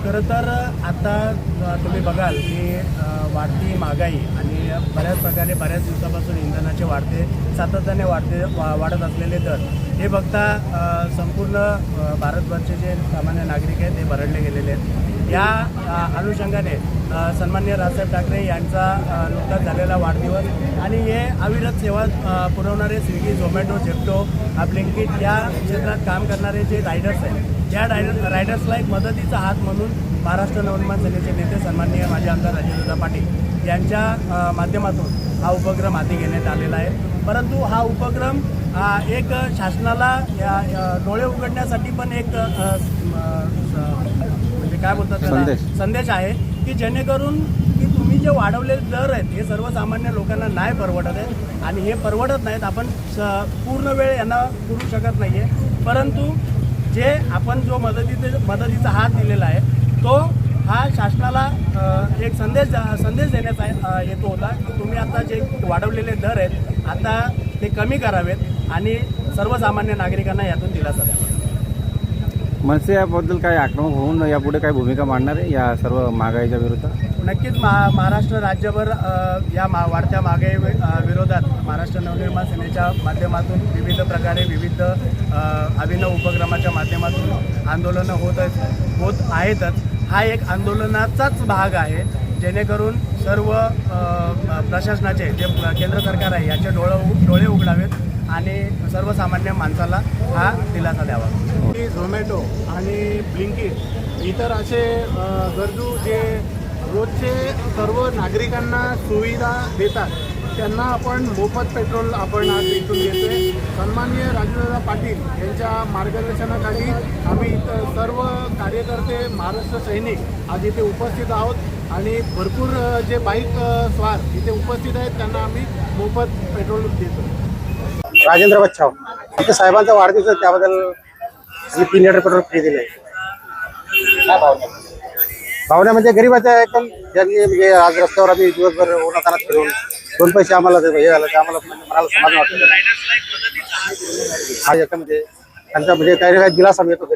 खरं तर आता तुम्ही बघाल की वाढती महागाई आणि बऱ्याच प्रकारे बऱ्याच दिवसापासून इंधनाचे सातत्याने वाढत असलेले दर हे बघता संपूर्ण भारतभरचे जे सामान्य नागरिक आहेत ते भरडले गेलेले आहेत। या अनुषंगाने सन्माननीय राजसाहेब ठाकरे यांचा नुकताच झालेला वाढदिवस आणि हे अविरत सेवा पुरवणारे स्विगी, झोमॅटो, झेप्टो, ब्लिंकिट या क्षेत्रात काम करणारे जे रायडर्स आहेत, या रायडर्सला एक मदतीचा हात म्हणून महाराष्ट्र नवनिर्माण सेनेचे नेते सन्माननीय माजी आमदार राजेंद्र पाटील यांच्या माध्यमातून हा उपक्रम हाती घेण्यात आलेला आहे। परंतु हा उपक्रम एक शासनाला डोळे उघडण्यासाठी पण एक म्हणजे काय बोलतात त्याला संदेश आहे की जेणेकरून की तुम्ही जे वाढवलेले दर आहेत हे सर्वसामान्य लोकांना नाही परवडत आहेत आणि हे परवडत नाहीत। आपण पूर्ण वेळ यांना पुरू शकत नाही आहे, परंतु जे आपण जो मदतीचा हात दिलेला आहे तो हा शासनाला एक संदेश देण्याचा हेतू होता की तुम्ही आता जे वाढवलेले दर आहेत आता ते कमी करावेत आणि सर्वसामान्य नागरिकांना यातून दिलासा द्यावा। मनसे याबद्दल काय आक्रमक होऊन यापुढे काय भूमिका मांडणार आहे या सर्व महागाईच्या विरोधात? नक्कीच महाराष्ट्र राज्यभर या वाढत्या महागाई विरोधात महाराष्ट्र नवनिर्माण सेनेच्या माध्यमातून विविध प्रकारे विविध अभिनव उपक्रमाच्या माध्यमातून आंदोलनं होत आहेतच। हा एक आंदोलनाचाच भाग आहे जेणेकरून सर्व प्रशासनाचे जे केंद्र सरकार आहे याचे डोळे उघडावेत आणि सर्वसामान्य माणसाला हा दिलासा द्यावा। झोमॅटो आणि ब्लिंकिट इतर असे गरजू जे रोजचे सर्व नागरिकांना सुविधा देतात त्यांना आपण मोफत पेट्रोल आपण आज इथून घेतोय। सन्माननीय राजेंद्र पाटील यांच्या मार्गदर्शनाखाली आम्ही इथं सर्व कार्यकर्ते महाराष्ट्र सैनिक आज इथे उपस्थित आहोत आणि भरपूर जे बाईक स्वार इथे उपस्थित आहेत त्यांना आम्ही मोफत पेट्रोल देतो। राजेंद्र बच्चाव इथे साहेबांचा वाढदिवस आहे त्याबद्दल आम्ही 3 लिटर पेट्रोल फ्री दिले। भावना म्हणजे गरीबाच्या एकदम ज्यांनी म्हणजे आज रस्त्यावर आम्ही दिवसभर उन्हातानात फिरून 2 पैसे आम्हाला हे झालं ते आम्हाला मनाला समाधान वाटतं। हा याच्यामध्ये त्यांचा म्हणजे काही दिलासा मिळतो।